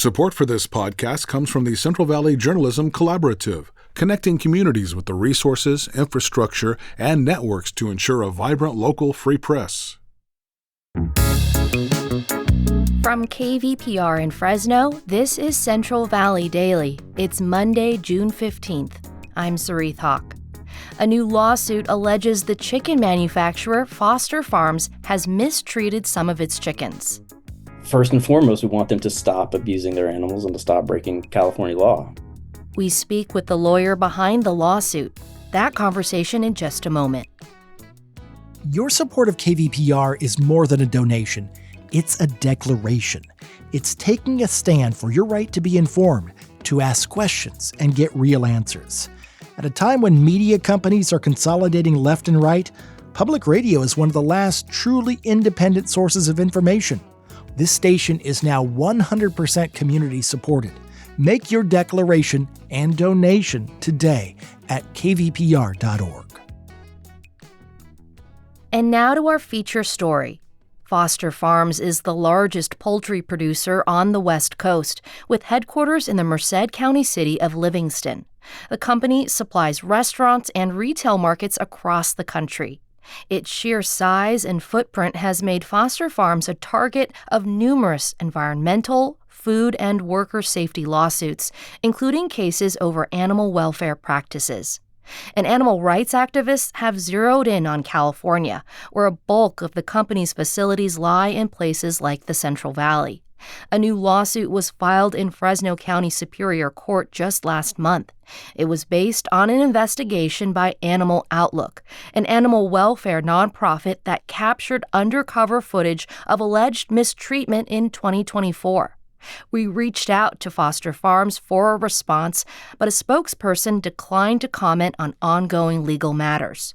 Support for this podcast comes from the Central Valley Journalism Collaborative, connecting communities with the resources, infrastructure, and networks to ensure a vibrant local free press. From KVPR in Fresno, this is Central Valley Daily. It's Monday, June 15th. I'm Sarith Hawk. A new lawsuit alleges the chicken manufacturer Foster Farms has mistreated some of its chickens. First and foremost, we want them to stop abusing their animals and to stop breaking California law. We speak with the lawyer behind the lawsuit. That conversation in just a moment. Your support of KVPR is more than a donation. It's a declaration. It's taking a stand for your right to be informed, to ask questions, and get real answers. At a time when media companies are consolidating left and right, public radio is one of the last truly independent sources of information. This station is now 100% community supported. Make your declaration and donation today at kvpr.org. And now to our feature story. Foster Farms is the largest poultry producer on the West Coast, with headquarters in the Merced County city of Livingston. The company supplies restaurants and retail markets across the country. Its sheer size and footprint has made Foster Farms a target of numerous environmental, food, and worker safety lawsuits, including cases over animal welfare practices. And animal rights activists have zeroed in on California, where a bulk of the company's facilities lie in places like the Central Valley. A new lawsuit was filed in Fresno County Superior Court just last month. It was based on an investigation by Animal Outlook, an animal welfare nonprofit that captured undercover footage of alleged mistreatment in 2024. We reached out to Foster Farms for a response, but a spokesperson declined to comment on ongoing legal matters.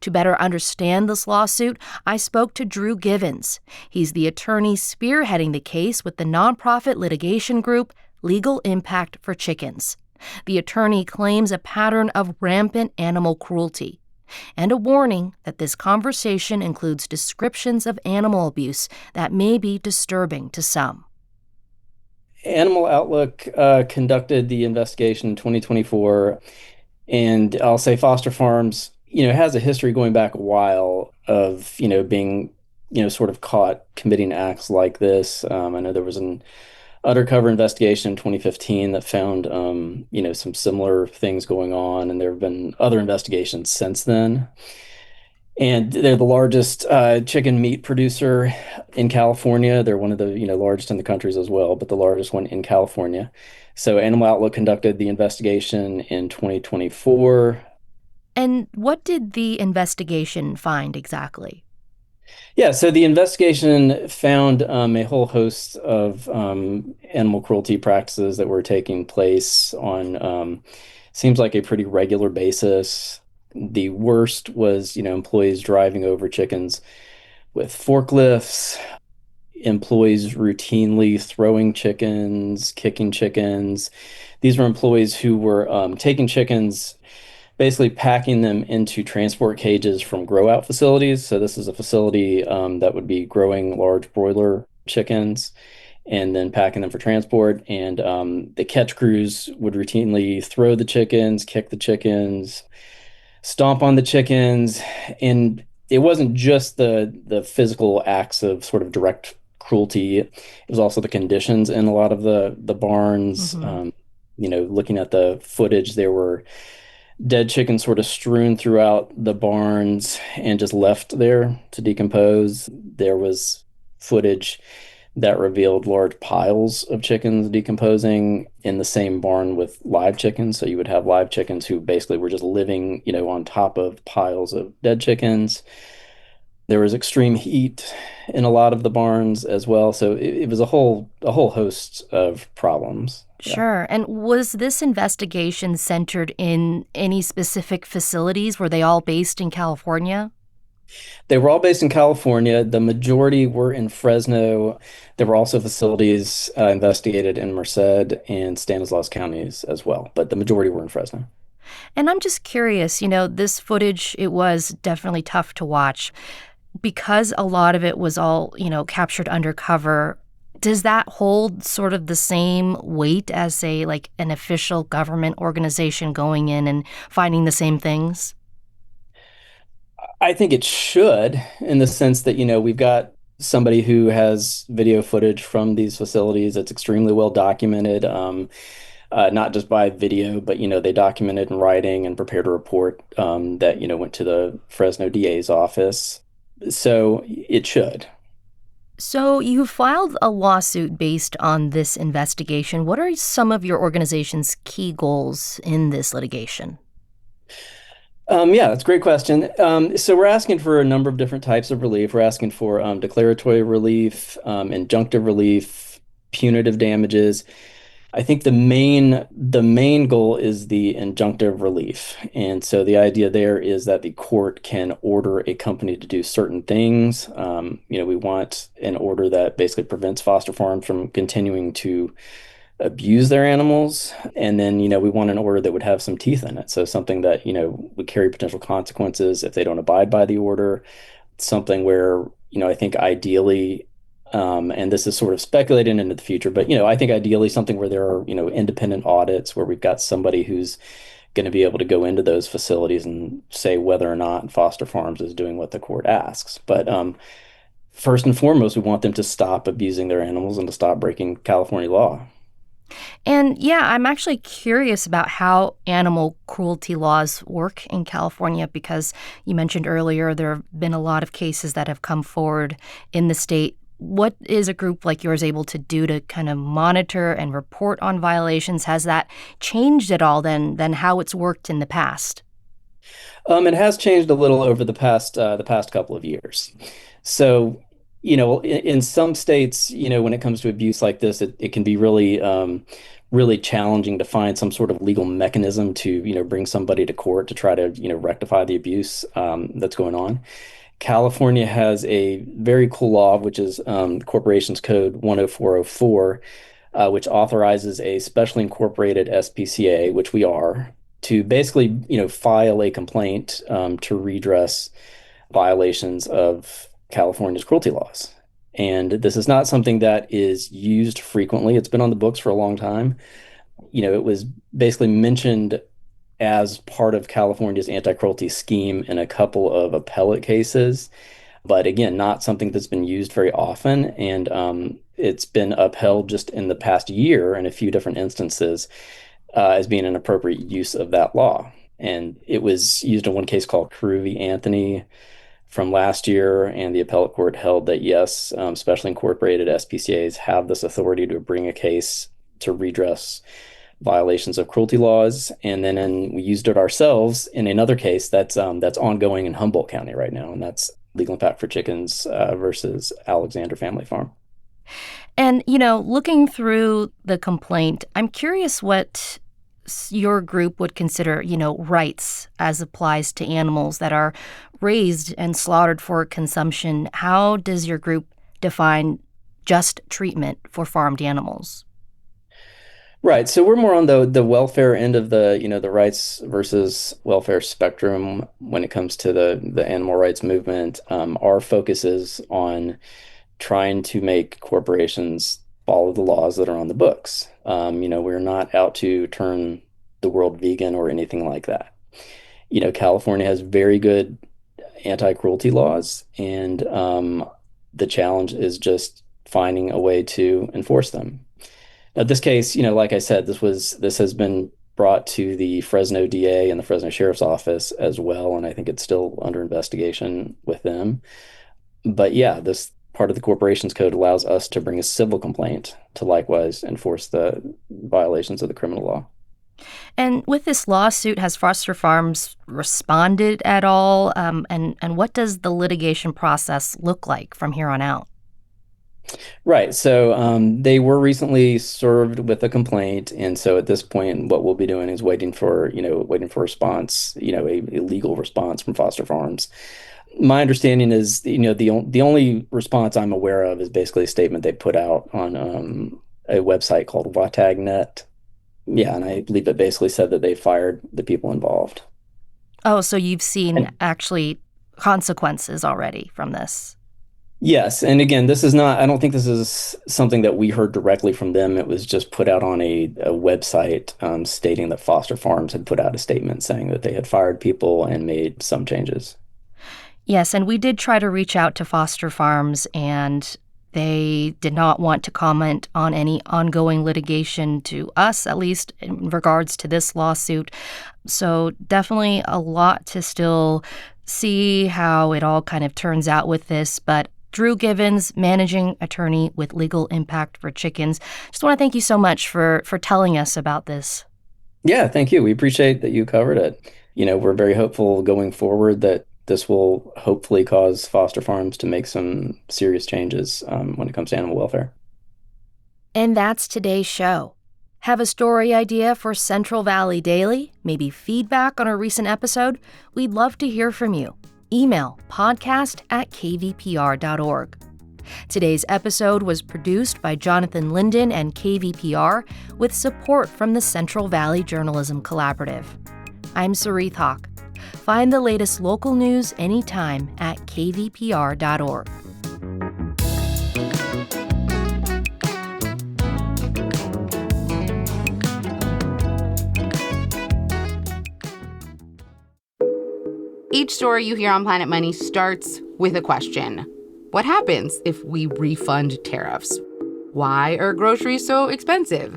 To better understand this lawsuit, I spoke to Drew Givens. He's the attorney spearheading the case with the nonprofit litigation group Legal Impact for Chickens. The attorney claims a pattern of rampant animal cruelty and a warning that this conversation includes descriptions of animal abuse that may be disturbing to some. Animal Outlook conducted the investigation in 2024, and I'll say Foster Farms has a history going back a while of, being, sort of caught committing acts like this. I know there was an undercover investigation in 2015 that found, some similar things going on, and there have been other investigations since then. And they're the largest chicken meat producer in California. They're one of the, largest in the countries as well, but the largest one in California. So Animal Outlook conducted the investigation in 2024. And what did the investigation find exactly? Yeah, so the investigation found a whole host of animal cruelty practices that were taking place on seems like a pretty regular basis. The worst was, employees driving over chickens with forklifts, employees routinely throwing chickens, kicking chickens. These were employees who were taking chickens, basically packing them into transport cages from grow-out facilities. So this is a facility that would be growing large broiler chickens and then packing them for transport. And the catch crews would routinely throw the chickens, kick the chickens, stomp on the chickens. And it wasn't just the physical acts of sort of direct cruelty. It was also the conditions in a lot of the barns. Mm-hmm. Looking at the footage, there were dead chickens sort of strewn throughout the barns and just left there to decompose. There was footage that revealed large piles of chickens decomposing in the same barn with live chickens. So you would have live chickens who basically were just living, on top of piles of dead chickens. There was extreme heat in a lot of the barns as well. So it was a whole host of problems. Sure. Yeah. And was this investigation centered in any specific facilities? Were they all based in California? They were all based in California. The majority were in Fresno. There were also facilities investigated in Merced and Stanislaus counties as well, but the majority were in Fresno. And I'm just curious, this footage, it was definitely tough to watch because a lot of it was all, captured undercover. Does that hold sort of the same weight as, say, like an official government organization going in and finding the same things? I think it should, in the sense that, we've got somebody who has video footage from these facilities that's extremely well documented, not just by video, but, they documented in writing and prepared a report that, went to the Fresno DA's office. So it should. So you filed a lawsuit based on this investigation. What are some of your organization's key goals in this litigation? Yeah, that's a great question. So we're asking for a number of different types of relief. We're asking for declaratory relief, injunctive relief, punitive damages. I think the main goal is the injunctive relief. And so the idea there is that the court can order a company to do certain things. We want an order that basically prevents foster farms from continuing to abuse their animals. And then, we want an order that would have some teeth in it. So something that, would carry potential consequences if they don't abide by the order. Something where, I think ideally, and this is sort of speculating into the future, but, I think ideally something where there are, independent audits where we've got somebody who's going to be able to go into those facilities and say whether or not Foster Farms is doing what the court asks. But first and foremost, we want them to stop abusing their animals and to stop breaking California law. And yeah, I'm actually curious about how animal cruelty laws work in California because you mentioned earlier there have been a lot of cases that have come forward in the state. What is a group like yours able to do to kind of monitor and report on violations? Has that changed at all than how it's worked in the past? It has changed a little over the past couple of years. So, in some states, when it comes to abuse like this, it can be really challenging to find some sort of legal mechanism to, bring somebody to court to try to, rectify the abuse that's going on. California has a very cool law, which is Corporations Code 10404, which authorizes a specially incorporated SPCA, which we are, to basically, file a complaint to redress violations of California's cruelty laws. And this is not something that is used frequently. It's been on the books for a long time. It was basically mentioned as part of California's anti-cruelty scheme in a couple of appellate cases, but again, not something that's been used very often. And it's been upheld just in the past year in a few different instances as being an appropriate use of that law. And it was used in one case called Carew v. Anthony from last year, and the appellate court held that yes, specially incorporated SPCAs have this authority to bring a case to redress violations of cruelty laws. And then we used it ourselves in another case that's ongoing in Humboldt County right now, and that's Legal Impact for Chickens versus Alexander Family Farm. And, looking through the complaint, I'm curious what your group would consider, rights as applies to animals that are raised and slaughtered for consumption. How does your group define just treatment for farmed animals? Right. So we're more on the welfare end of the rights versus welfare spectrum when it comes to the animal rights movement. Our focus is on trying to make corporations follow the laws that are on the books. We're not out to turn the world vegan or anything like that. California has very good anti-cruelty laws, and the challenge is just finding a way to enforce them. Now, this case, like I said, this has been brought to the Fresno DA and the Fresno Sheriff's Office as well, and I think it's still under investigation with them. But yeah, this part of the Corporations Code allows us to bring a civil complaint to likewise enforce the violations of the criminal law. And with this lawsuit, has Foster Farms responded at all? And what does the litigation process look like from here on out? Right. So they were recently served with a complaint, and so at this point, what we'll be doing is waiting for a response, a legal response from Foster Farms. My understanding is, the only response I'm aware of is basically a statement they put out on a website called WatagNet. Yeah, and I believe it basically said that they fired the people involved. Oh, so you've seen actually consequences already from this. Yes. And again, I don't think this is something that we heard directly from them. It was just put out on a website stating that Foster Farms had put out a statement saying that they had fired people and made some changes. Yes, and we did try to reach out to Foster Farms, and they did not want to comment on any ongoing litigation to us, at least in regards to this lawsuit. So definitely a lot to still see how it all kind of turns out with this. But Drew Givens, managing attorney with Legal Impact for Chickens, just want to thank you so much for telling us about this. Yeah, thank you. We appreciate that you covered it. We're very hopeful going forward that this will hopefully cause Foster Farms to make some serious changes when it comes to animal welfare. And that's today's show. Have a story idea for Central Valley Daily? Maybe feedback on a recent episode? We'd love to hear from you. Email podcast@kvpr.org. Today's episode was produced by Jonathan Linden and KVPR with support from the Central Valley Journalism Collaborative. I'm Sarith Hawk. Find the latest local news anytime at kvpr.org. Each story you hear on Planet Money starts with a question. What happens if we refund tariffs? Why are groceries so expensive?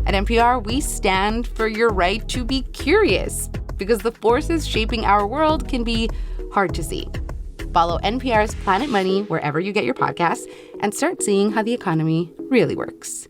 At NPR, we stand for your right to be curious, because the forces shaping our world can be hard to see. Follow NPR's Planet Money wherever you get your podcasts and start seeing how the economy really works.